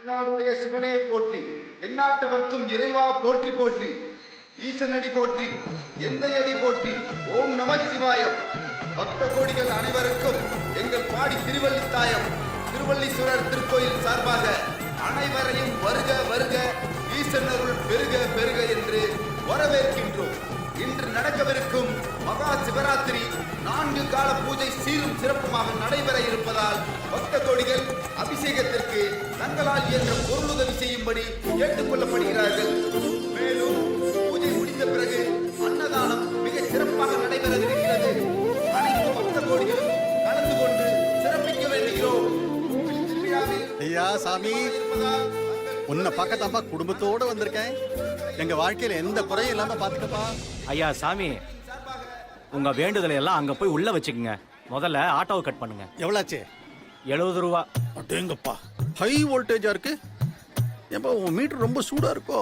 தென்னாடுடைய சிவனே போற்றி, எந்நாட்டவர்க்கும் இறைவா போற்றி போற்றி, ஈசனடி போற்றி, எந்தையடி போற்றி, ஓம் நம சிவாயம். பக்த கோடிகள் அனைவருக்கும் எங்கள் பாடி திருவல்லித்தாயம் திருவல்லீஸ்வரர் திருக்கோயில் சார்பாக அனைவரையும் வருக வருக, ஈசனருள் பெருக பெருக என்று வரவேற்கின்றோம். இன்று நடக்கவிருக்கும் மகா சிவராத்திரி 4 கால பூஜை சீரும் சிறப்புமாக நடைபெற இருப்பதால் பக்த கோடிகள் அபிஷேகத்திற்கு தங்களால் இயன்ற பொருளுதவி செய்யும்படி கேட்டுக் கொள்ளப்படுகிறார்கள். மேலும் பூஜை முடிந்த பிறகு அன்னதானம் மிக சிறப்பாக நடைபெறவிருக்கிறது. அனைத்து பக்த கோடிகளும் கலந்து கொண்டு சிறப்பிக்க வேண்டுகிறோம். ஐயா சாமி, உன்னை பக்கத்தாப்பா குடும்பத்தோட வந்திருக்கேன். எங்க வாழ்க்கையில எந்த குறையும் இல்லாம பாத்துக்கப்பா. ஐயா சாமி, உங்க வேண்டுதலை எல்லாம் அங்க போய் உள்ள வச்சுக்கோங்க. முதல்ல ஆட்டோவை கட் பண்ணுங்க. எவ்வளாச்சு? 70 ரூபா. அடேங்கப்பா, ஹை வோல்டேஜா இருக்கு. ஏப்பா உன் மீட்டர் ரொம்ப சூடா இருக்கோ?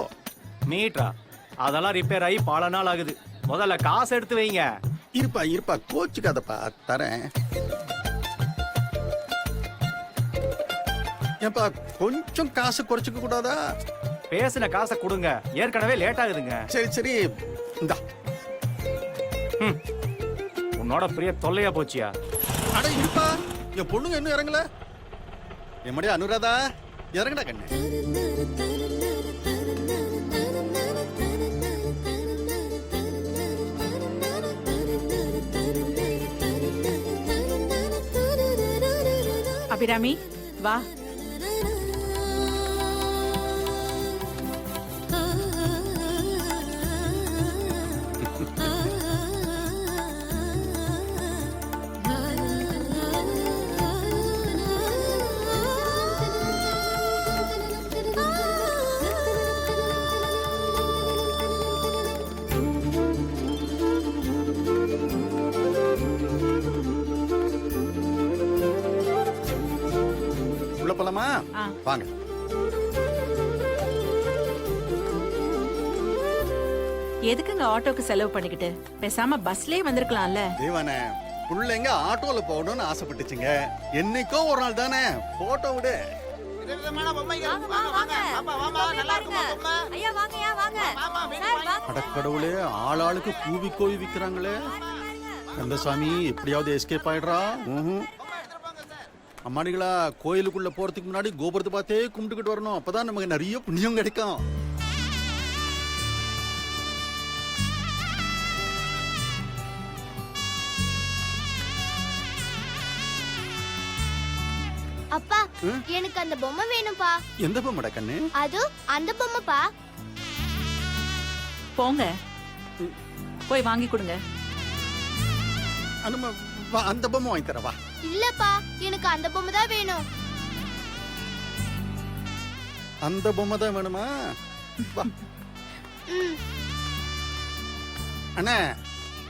மீட்டரா? அதெல்லாம் ரிப்பேர் ஆகி பல நாள் ஆகுது. முதல்ல காசு எடுத்து வைங்க. இருப்பா இருப்பா, கோச்சுக்காதப்பா, தரேன். ஏப்பா கொஞ்சம் காசு குறைச்சிக்க கூடாதா? பேசின காசை கொடுங்க, ஏற்கனவே லேட் ஆகுதுங்க. சரி சரி, இந்தா. உன்னோட பெரிய தொல்லையா போச்சியா? அட இருப்பா, என் பொண்ணுங்க இன்னும் இறங்கல. எம்மடியா அனுராதா, இறங்கடா கண்ணு. அபிராமி வா. உள்ள போலாமா? வாங்க. எதுக்குங்க ஆட்டோக்கு செலவு பண்ணிக்கிட்டு பேசாம பஸ்லயே வந்திருக்கலாம்ல. தேவானே, பிள்ளைங்க ஆட்டோல போகணும்னு ஆசைப்பட்டுச்சுங்க. என்னைக்கோ ஒரு நாள் தானே, போட்டோ விடு. அடக்கடவுளே, ஆளாளுக்கு கூவி கோவி விக்கிறாங்களே. கந்தசாமி எப்படியாவது எஸ்கேப் ஆயிடுறா. அம்மாடிகளா, கோயிலுக்குள்ள போறதுக்கு முன்னாடி கோபுரத்தை பார்த்தே கும்பிட்டுக்கிட்டு வரணும். அப்பதான் நமக்கு நிறைய புண்ணியம் கிடைக்கும். அப்பா, எனக்கு அந்த பொம்மை வேணும்பா. எந்த பொம்மைடா கண்ணு? அது அந்த பொம்மைப்பா. போங்க, போய் வாங்கி கொடுங்க. அந்த பொம்மை வாங்கி தரவா? இல்லப்பா, எனக்கு அந்த பொம்மை தான் வேணும். அந்த பொம்மை தான் வேணுமா? அண்ணா,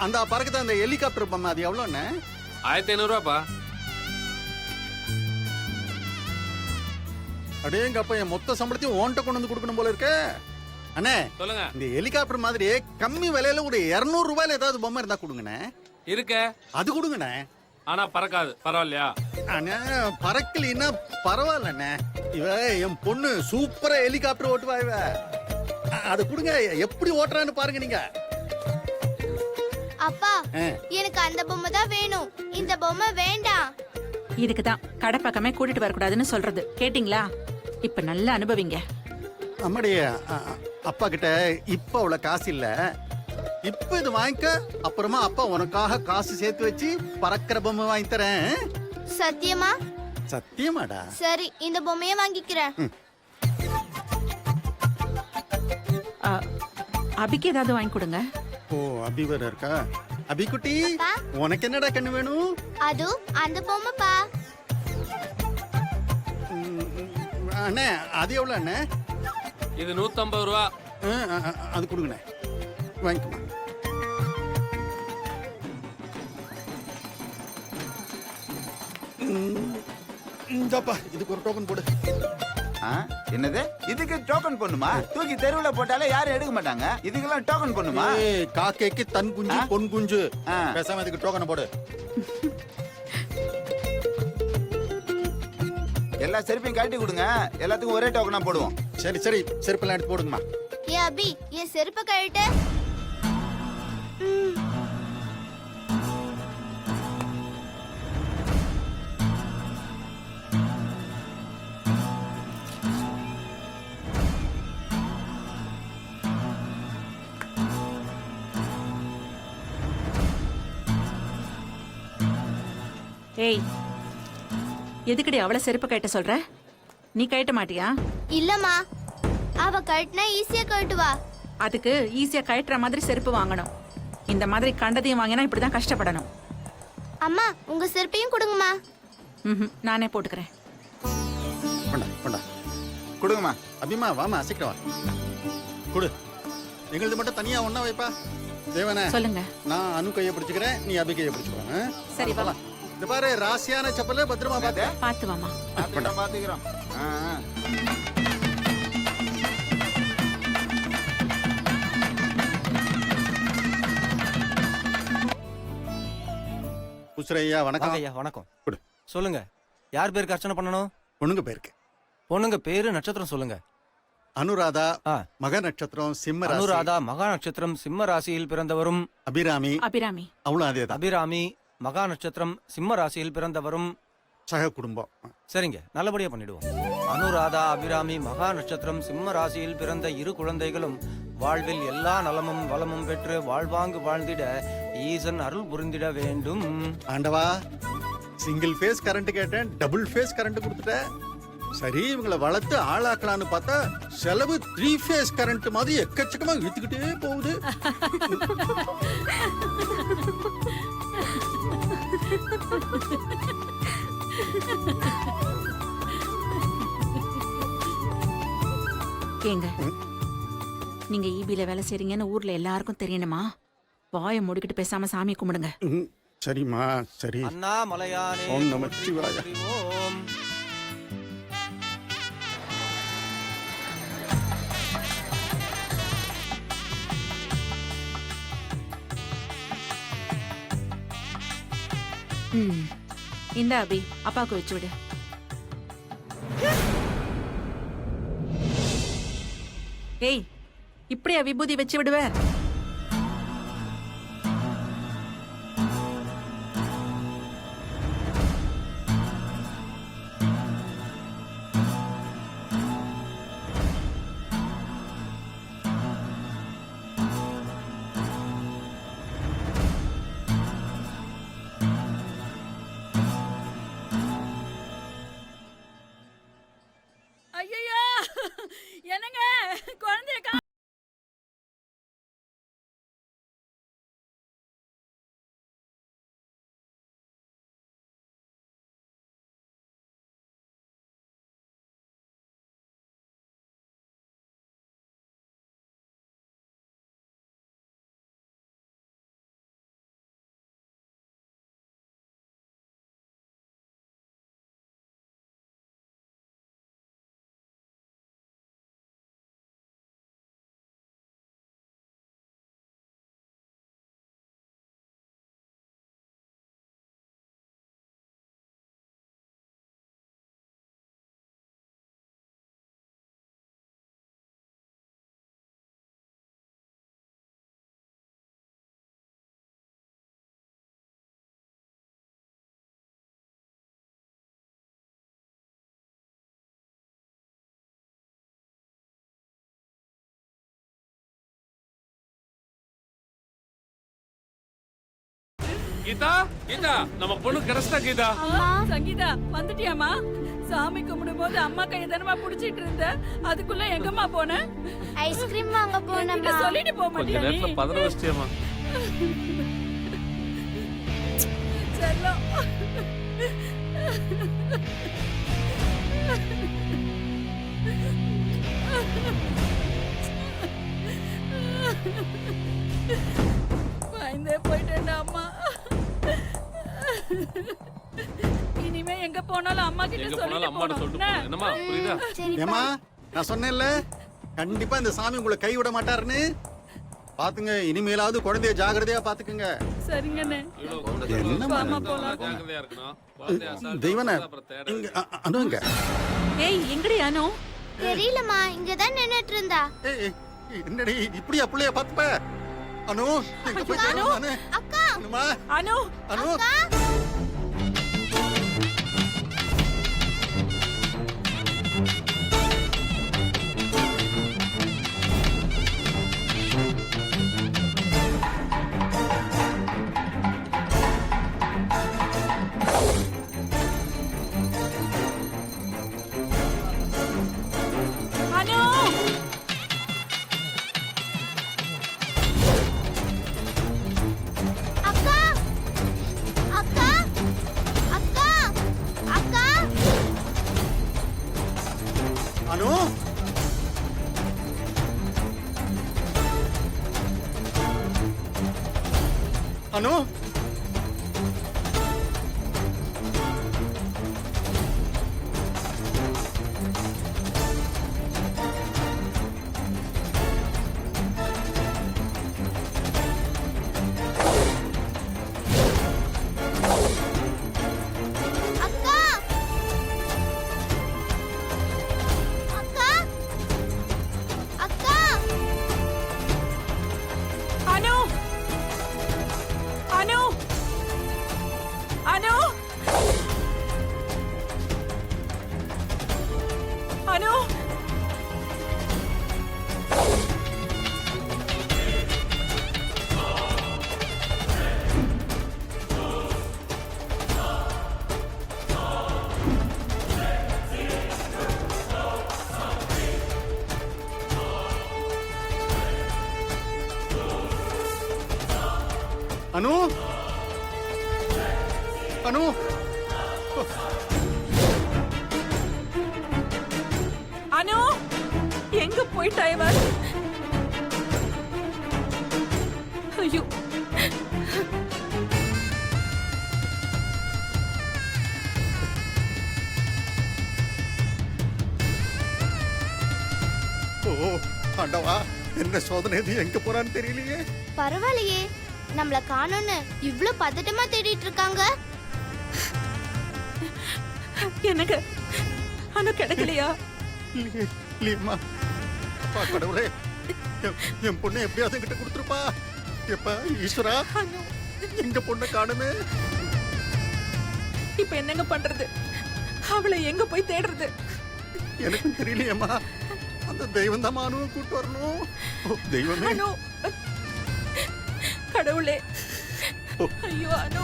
அந்த பறக்குது அந்த ஹெலிகாப்டர் பொம்மை, அது எவ்வளவு அண்ணா? 1500 ரூபாப்பா. அடேங்கப்பா, என் மொத்த சம்பளத்தையும் ஓன்ட்ட கொண்டு வந்து கொடுக்கணும் போல இருக்க. அண்ணே சொல்லுங்க. இந்த ஹெலிகாப்டர் மாதிரி கம்மி விலையில ஒரு 200 ரூபாயில ஏதாவது பொம்மை இருந்தா கொடுங்கண்ணே. இருக்க, அது கொடுங்கண்ணே. ஆனா பறக்காது, பரவாயில்லையா? அண்ணே பறக்கலின்னா பரவாயில்லண்ணே. இவ என் பொண்ணு சூப்பரா ஹெலிகாப்டர் ஓட்டுவா. இவ அது கொடுங்க, எப்படி ஓட்டுறான்னு பாருங்க நீங்க. அப்பா, எனக்கு அந்த பொம்மை தான் வேணும், இந்த பொம்மை வேண்டாம். இதுக்கு தான் கடை பக்கமே கூட்டிட்டு வரக்கூடாதுன்னு சொல்றது. கேட்டிங்களா? இப்ப நல்லா அனுபவிங்க. அம்மாடி, அப்பா கிட்ட இப்ப அவ்வளவு காசு இல்ல. இப்ப இது வாங்கிக்க, அப்புறமா அப்பா உனக்காக காசு சேர்த்து வச்சு பறக்கிற பொம்மை வாங்கி தரேன். சத்தியமா? சத்தியமாடா. சரி, இந்த பொம்மையை வாங்கிக்கிறேன். அபிக்கு ஏதாவது வாங்கி கொடுங்க. ஓ, அபி வேற இருக்கா? அபி குட்டி, உனக்கு என்னடா கண்ணு வேணும்? அது அந்த பொம்மைப்பா. அண்ணே அது எவ்வளவு அண்ணே? இது 150 ரூபா. அது கொடுங்கண்ணே, வாங்கிக்கமா. இந்தாப்பா, இதுக்கு ஒரு டோக்கன் போடு. என்னது? இதுக்கு டோக்கன் பண்ணுமா? தூக்கி தெருவுல போட்டாலே யாரும் எடுக்க மாட்டாங்க. இதுக்கெல்லாம் டோக்கன் பண்ணுமா? காக்கைக்கு தன் குஞ்சு பொன் குஞ்சு. பேசாம இதுக்கு டோக்கன் போடு. எல்லா செருப்பையும் கழட்டி கொடுங்க, எல்லாத்துக்கும் ஒரே டோக்கனா போடுவோம். சரி சரி செருப்பெல்லாம் எடுத்து போடுங்கம்மா. ஏ அபி என் செருப்பை கழட்டு. ஏய் எதுக்குடி அவளை செருப்பு கட்ட சொல்ற? நீ கட்ட மாட்டியா? இல்லம்மா, அவ கழட்டினா ஈஸியா கழட்டுவா. அதுக்கு ஈஸியா கட்டுற மாதிரி செருப்பு வாங்கணும். இந்த மாதிரி கண்டதையும் வாங்கினா இப்படிதான் கஷ்டப்படணும். அம்மா உங்க செருப்பையும் கொடுங்கம்மா. நானே போட்டுக்கிறேன். கொண்டா கொண்டா. கொடுங்கம்மா. அபிமா வாமா சீக்கிரம் வா. கொடு. எங்களது மட்டும் தனியா ஒண்ணா வைப்பா. தேவனே சொல்லுங்க. நான் அனு கையை பிடிச்சுக்கிறேன், நீ அபி கையை பிடிச்சுக்கோ. சரி வா. இந்த பாரு ராசியான செப்பல பத்திரமா பாத்து. பாத்து வாமா. பாத்துக்கிறோம். உசுரையா வணக்கம். ஐயா வணக்கம். கொடு. சொல்லுங்க, யார் பேருக்கு அர்ச்சனை பண்ணணும்? பொண்ணுங்க பேருக்கு. பொண்ணுங்க பேரு நட்சத்திரம் சொல்லுங்க. அனுராதா ஆ. மக நட்சத்திரம் சிம்ம ராசி. அனுராதா மகா நட்சத்திரம் சிம்ம ராசியில் பிறந்தவரும். அபிராமி அபிராமி அவளும் அதேதான். அபிராமி மகா நட்சத்திரம் சிம்ம ராசியில் பிறந்தவரும். சக குடும்பம். சரிங்க, நல்லபடியா பண்ணிடுவோம். அனுராதா அபிராமி மகா நட்சத்திரம் சிம்ம ராசியில் பிறந்த இரு குழந்தைகளும் வாழ்வில் எல்லா நலமும் வளமும் பெற்று வாழ்வாங்கு வாழ்ந்திட ஈசன் அருள் புரிந்திட வேண்டும். ஆண்டவா, சிங்கிள் ஃபேஸ் கரண்ட் கேட்டேன், டபுள் ஃபேஸ் கரண்ட் கொடுத்துட்டேன். சரி இவங்களை வளர்த்து ஆளாக்கலான்னு பார்த்தா செலவு 3 ஃபேஸ் கரண்ட் மாதிரி எக்கச்சக்கமா இழுத்துக்கிட்டே போகுது. ஏங்க, நீங்க ஈபில வேலை செய்றீங்கன்னு ஊர்ல எல்லாருக்கும் தெரியணுமா? வாயை மூடிக்கிட்டு பேசாம சாமி கும்பிடுங்க. சரிம்மா சரி. அண்ணாமலையானே ஓம் நமச்சிவாய. போற்றி ஓம். இந்த அபி அப்பாவுக்கு வச்சு விடு. ஏய், இப்படியா விபூதி வச்சு விடுவ? ஐயா என்னங்க குழந்தைய கீதா கீதா நம்ம பொண்ணு கிடைச்சிட்டா. கீதா சங்கீதா வந்துட்டியாமா? சாமி கும்பிடும் போது அம்மா கையை தானமா புடிச்சிட்டு இருந்த, அதுக்குள்ள எங்கம்மா போன? ஐஸ்கிரீம் வாங்க போனம்மா. சொல்லிட்டு போக கொஞ்ச மாட்டியா நேரத்துல நீ? பதற வச்சிட்டியம்மா. செல்லம். பயந்தே போயிட்டேன்டா அம்மா. இனிமே எங்க போனாலும் அம்மா கிட்ட எங்க போனாலும் சொல்லிட்டு அம்மாட்ட சொல்லிட்டு போகணும். போகணும். என்னம்மா புரியுதா? ஏமா நான் சொன்னேன்ல கண்டிப்பா இந்த சாமி உங்களை கை விட மாட்டாருன்னு. பாத்துங்க, இனிமேலாவது குழந்தைய ஜாகிரதையா பாத்துக்குங்க. சரிங்கண்ணே. என்ன வாமா போலாம். ஜாக்கிரதையா இருக்கணும். குழந்தைய அசால்ட்டா தெய்வனே, அப்புறம் தேட இங்க அனுங்க. ஏய் எங்கடி அனு? தெரியலம்மா, இங்கதான் நின்னுட்டு இருந்தா. ஏய், என்னடி இப்படியா புள்ளைய பாத்துப்ப? அனு, எங்க போய் அனு. நானு? அக்கா, அனுமா, அனு அனு. அனு அக்கா, அக்கா, அக்கா, அக்கா. அனு, அனு. அக்கா, அக்கா, அக்கா. அனு அனு அனு அனு அனு, அனு. அனு எங்க போயிட்டா இவன்? ஐயோ ஓ ஆண்டவா, என்ன சோதனை இது? எங்க போறான்னு தெரியலையே. பரவாயில்லையே, நம்மள காணோன்னு இவ்ளோ பதட்டமா தேடிட்டு இருக்காங்க. எனக்கு அனு கிடைக்கலையா? இல்லையே, இல்லையம்மா. அப்பா கடவுளே, என் பொண்ணை எப்படியாவது கிட்ட கொடுத்துருப்பா. எப்பா ஈஸ்வரா, அனு எங்க பொண்ணை காணுமே. இப்ப என்னங்க பண்றது? அவளை எங்க போய் தேடுறது? எனக்கும் தெரியலையேம்மா. அந்த தெய்வம் தான் அனுவை கூட்டு வரணும். ஓ, தெய்வமே. அனு கடவுளே, ஐயோ அனு.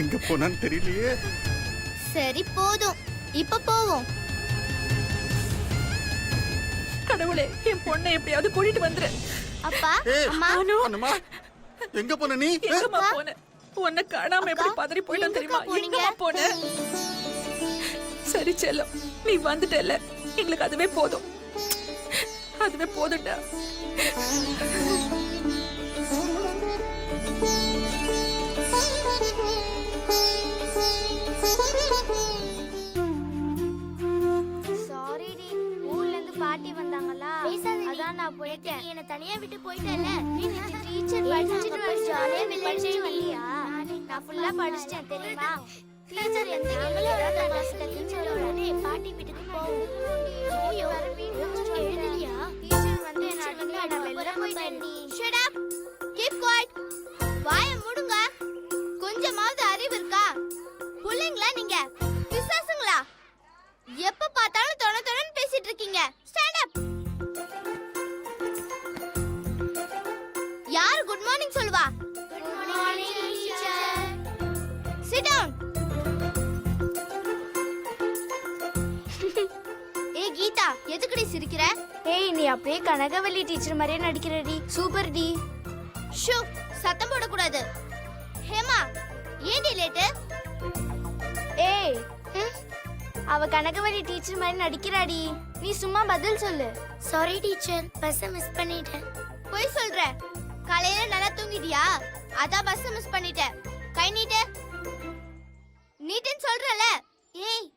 எங்க போனான்னு தெரியலையே. சரி போதும், இப்ப போவோம். கடவுளே, என் பொண்ணை எப்படியாவது கூட்டிட்டு வந்துரு. அப்பா, ஏய், அம்மா, அனு அனுமா, எங்க போன நீ? எங்கம்மா போன? உன்னை காணாம எப்படி பதறி போயிட்டோம் தெரியுமா? எங்கக்கா போனீங்க? எங்கம்மா போன? சரி செல்லம், நீ வந்துட்டல, எங்களுக்கு அதுவே போதும். அதுவே போதும்டா. சாரி டி, ஊர்ல இருந்து பாட்டி வந்தாங்களா, அதான் நான் போயிட்டேன். என்ன தனியா விட்டு போயிட்டேல. நீ டீச்சர் படிச்சிட்டு வந்து ஜாலியா விளையாடிட்டு வந்தியா? நான் ஃபுல்லா படிச்சிட்டேன் தெரியுமா? டீச்சர் எந்த ஏதாவது பஸ்ல டீச்சர் உடனே பாட்டி வீட்டுக்கு போவோம். ஐயோ, எழுதலையா? டீச்சர் வந்து என்ன அடிக்க நான் வெளில போயிட்டேன். Shut up, keep quiet. வாயை மூடுங்க. கொஞ்சமாவது அறிவு இருக்கா? புள்ளைங்களா நீங்க? பிசாசுங்களா? எப்ப பார்த்தாலும் தொண தொணன்னு பேசிட்டு இருக்கீங்க. Stand up. யார் குட் மார்னிங் சொல்வா? Good morning teacher. Sit down. ஏய் கீதா, எதுக்குடி சிரிக்கிற? ஏய், நீ அப்படியே கனகவல்லி டீச்சர் மாதிரியே நடிக்கிறடி. Super D. ஷூ, சத்தம் போடக்கூடாது. ஹேமா, ஏன்டி லேட்டு? ஏய், அவ கனகவல்லி டீச்சர் மாதிரி நடிக்கிறாடி. நீ சும்மா பதில் சொல்லு. சாரி டீச்சர், பஸ் மிஸ் பண்ணிட்டேன். போய் சொல்ற. காலையில நல்லா தூங்கிட்டியா? அதான் பஸ் மிஸ் பண்ணிட்டேன். கை நீட்டு. நீட்டுன்னு சொல்றல. ஏய்,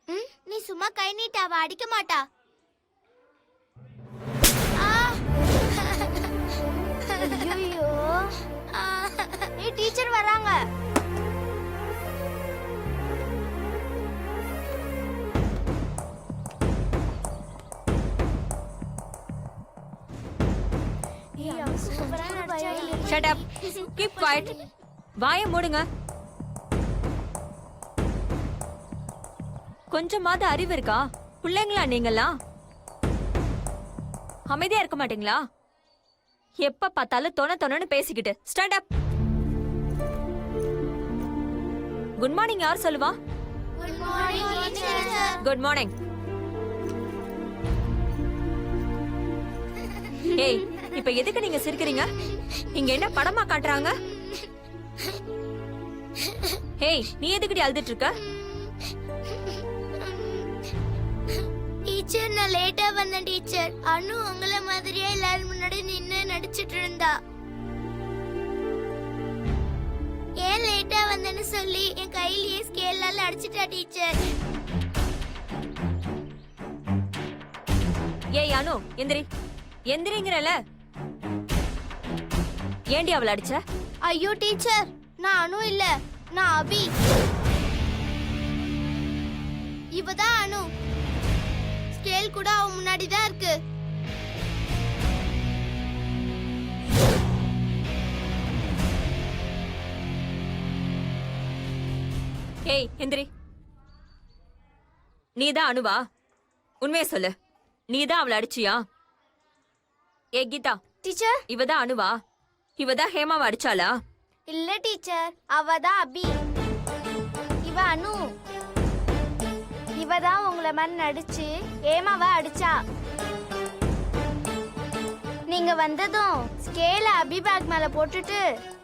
நீ சும்மா கை நீட்டு, அவ அடிக்க மாட்டா. ஐயோ, சூப்பரா நடிச்சாங்க. ஷட் அப் கீப் குவைட் வாயை மூடுங்க கொஞ்சமாவது அறிவு இருக்கா பிள்ளைங்களா நீங்களாம் அமைதியா இருக்க மாட்டீங்களா எப்ப பார்த்தாலும் தொணன்னு பேசிக்கிட்டு ஸ்டாண்ட் அப் குட் மார்னிங் யார் சொல்லுவா Good morning, teacher. Good morning ஏய் இப்ப எதுக்கு நீங்க சிரிக்கிறீங்க இங்க என்ன படமா காட்டுறாங்க ஏய் நீ எதுக்குடி அழுதுட்டு இருக்க டீச்சர் நான் லேட்டா வந்தேன் டீச்சர். அனு உங்கள மாதிரியே எல்லாரும் முன்னாடி நின்னு நடிச்சிட்டு இருந்தா. ஏன் லேட்டா வந்தேன்னு சொல்லி என் கையிலேயே ஸ்கேலால அடிச்சிட்டா டீச்சர். ஏய் அனு எந்திரி எந்திரிங்கறல ஏண்டி அவள அடிச்ச ஐயோ டீச்சர் நான் அனு இல்ல நான் அபி. இவதான் அனு. ஸ்கேல் கூட அவ முன்னாடி தான் இருக்கு. ஏய் எந்திரி நீதான் அனுவா உண்மையை சொல்லு நீதான் அவளை அடிச்சியா ஏ கீதா டீச்சர் இவதான் அனுவா இவதான் ஹேமாவை அடிச்சாளா இல்ல டீச்சர் அவதான் அபி. இவ அனு. இவதான் உங்களை மாதிரி நடிச்சு ஏமாவா அடிச்சா. நீங்க வந்ததும் ஸ்கேல அபி பேக் மேல போட்டுட்டு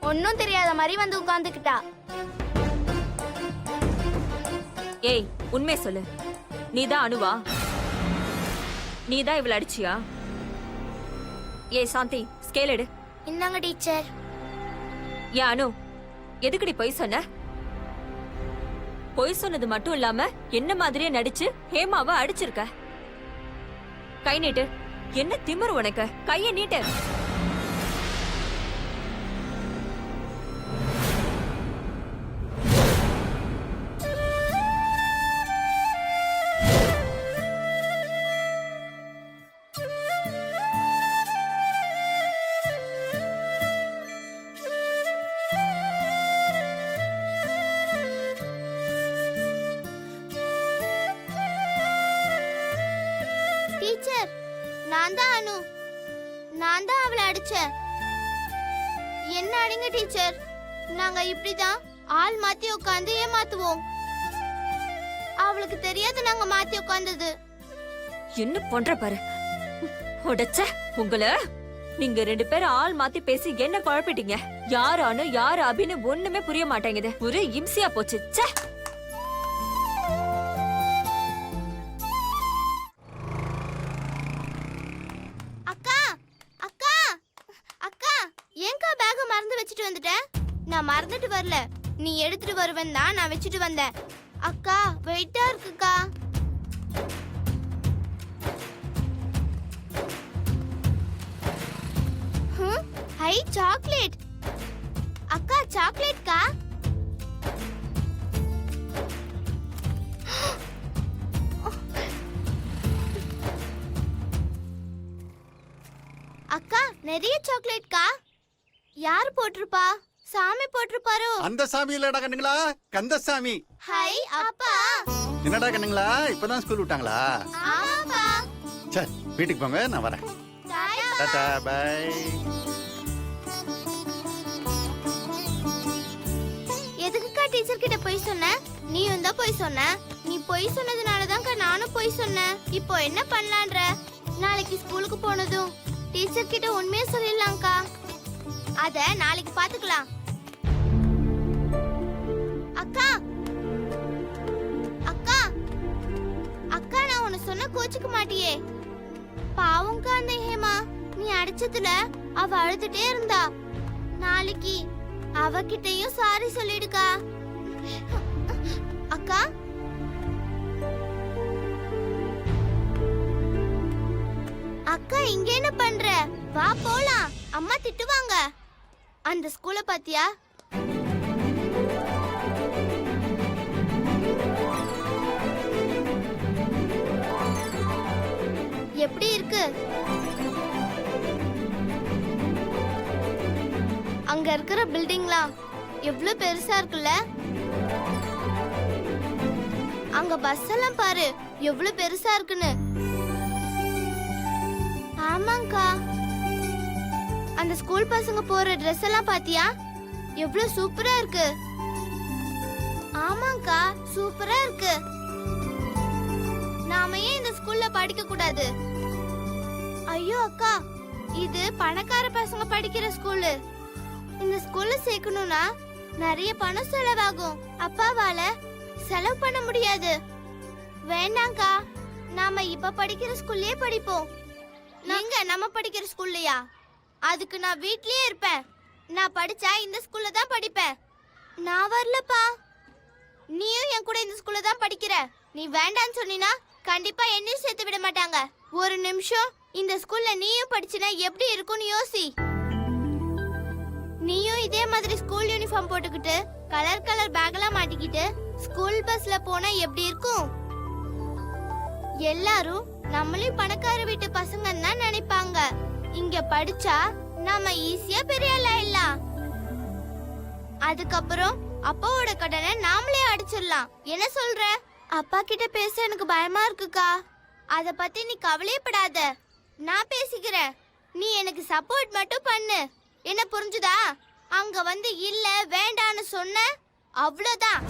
ஒன்னும் தெரியாத மாதிரி வந்து உட்கார்ந்துக்கிட்டா. ஏய் உண்மையை சொல்லு நீதான் அனுவா நீதான் இவளை அடிச்சியா ஏய் சாந்தி ஸ்கேல் எடு இந்தாங்க டீச்சர். ஏன் அனு எதுக்குடி பொய் சொன்ன பொய் சொன்னது மட்டும் இல்லாம என்ன மாதிரியே நடிச்சு ஹேமாவை அடிச்சிருக்க கை நீட்டு என்ன திமிரு உனக்கு கைய நீட்டு டீச்சர் நான் தான் அனு. நான் தான் அவளை அடிச்சேன். என்ன அடிங்க டீச்சர். நாங்க இப்படிதான் ஆள் மாத்தி உட்கார்ந்து ஏமாத்துவோம். அவளுக்கு தெரியாது நாங்க மாத்தி உட்கார்ந்தது. என்ன பண்ற பாரு உடைச்ச உங்கள நீங்க ரெண்டு பேரும் ஆள் மாத்தி பேசி என்ன குழப்பிட்டீங்க யார் அனு யார் அபின்னு ஒண்ணுமே புரிய மாட்டேங்குது ஒரு இம்சியா போச்சு ச்சே வச்சுட்டு வந்துட்டேன். நான் மறந்துட்டு வரல. நீ எடுத்துட்டு வருவேன் தான் நான் வச்சுட்டு வந்தேன். அக்கா வெயிட்டா இருக்குக்கா. High chocolate. அக்கா சாக்லேட்க்கா. அக்கா நிறைய சாக்லேட்க்கா. யார் போட்டிருப்பா? சாமி போட்டிருப்பாரோ? அந்த சாமி இல்லடா கண்ணுங்களா, கந்தசாமி. ஹை அப்பா. என்னடா கண்ணுங்களா, இப்பதான் ஸ்கூல் விட்டாங்களா? ஆமாப்பா. சரி வீட்டுக்கு போங்க, நான் வரேன். Tata bye. எதுக்குக்கா டீச்சர் கிட்ட போய் சொன்ன? நீயும் தான் போய் சொன்ன. நீ போய் சொன்னதுனால தான் நானும் போய் சொன்னேன். இப்போ என்ன பண்ணலான்ற? நாளைக்கு ஸ்கூலுக்கு போனதும் டீச்சர் கிட்ட உண்மையை சொல்லிடலாம்க்கா. அத நாளைக்கு பாத்துக்கலாம். அக்கா அக்கா அக்கா நான் உன்னை சொன்ன கோச்சுக்க மாட்டியே? பாவம்க்கா அந்த ஹேமா. நீ அடிச்சதுல அவ அழுதுட்டே இருந்தா. நாளைக்கு அவகிட்டயும் சாரி சொல்லிடுக்கா. அக்கா அக்கா இங்க என்ன பண்ற? வா போலாம். அம்மா திட்டுவாங்க. அந்த ஸ்கூலை பாத்தியா? எப்படி இருக்கு? அங்க இருக்கிற பில்டிங்லாம் எவ்வளவு பெருசா இருக்குல்ல. அங்க பஸ் எல்லாம் பாரு எவ்வளவு பெருசா இருக்குன்னு. ஆமாங்கா, அந்த ஸ்கூல் பசங்க போற ட்ரெஸ் எல்லாம் பாத்தியா? எவ்வளவு சூப்பரா இருக்கு. ஆமாங்கா, சூப்பரா இருக்கு. நாம ஏன் இந்த ஸ்கூல்ல படிக்க கூடாது? ஐயோ அக்கா, இது பணக்கார பசங்க படிக்கிற ஸ்கூலு. இந்த ஸ்கூல்ல சேர்க்கணும்னா நிறைய பணம் செலவாகும். அப்பாவால செலவு பண்ண முடியாது. வேண்டாங்கா, நாம இப்ப படிக்கிற ஸ்கூல்லயே படிப்போம். எங்க நம்ம படிக்கிற ஸ்கூல்லயா? அதுக்கு நான் வீட்லயே இருப்பேன். நான் படிச்சா இந்த ஸ்கூல்ல தான் படிப்பேன். நான் வரலப்பா. நீயும் என் கூட இந்த ஸ்கூல்ல தான் படிக்கிற. நீ வேண்டான்னு சொன்னீனா கண்டிப்பா என்னையும் சேர்த்து விட மாட்டாங்க. ஒரு நிமிஷம் இந்த ஸ்கூல்ல நீயும் படிச்சினா எப்படி இருக்கும்னு யோசி. நீயும் இதே மாதிரி ஸ்கூல் யூனிஃபார்ம் போட்டுக்கிட்டு கலர் கலர் பேக் எல்லாம் மாட்டிக்கிட்டு ஸ்கூல் பஸ்ல போனா எப்படி இருக்கும்? எல்லாரும் நம்மளையும் பணக்கார வீட்டு பசங்கன்னு தான் நினைப்பாங்க. இங்க படிச்சா நாம ஈஸியா பெரிய ஆள் ஆயிடலாம். அதுக்கப்புறம் அப்பாவோட கடனை நாமளே அடிச்சிடலாம். என்ன சொல்ற? அப்பா கிட்ட பேச எனக்கு பயமா இருக்குக்கா. அத பத்தி நீ கவலையப்படாத, நான் பேசிக்கிறேன். நீ எனக்கு சப்போர்ட் மட்டும் பண்ணு. என்ன புரிஞ்சுதா? அங்க வந்து இல்ல வேண்டான்னு சொன்ன அவ்வளவுதான்.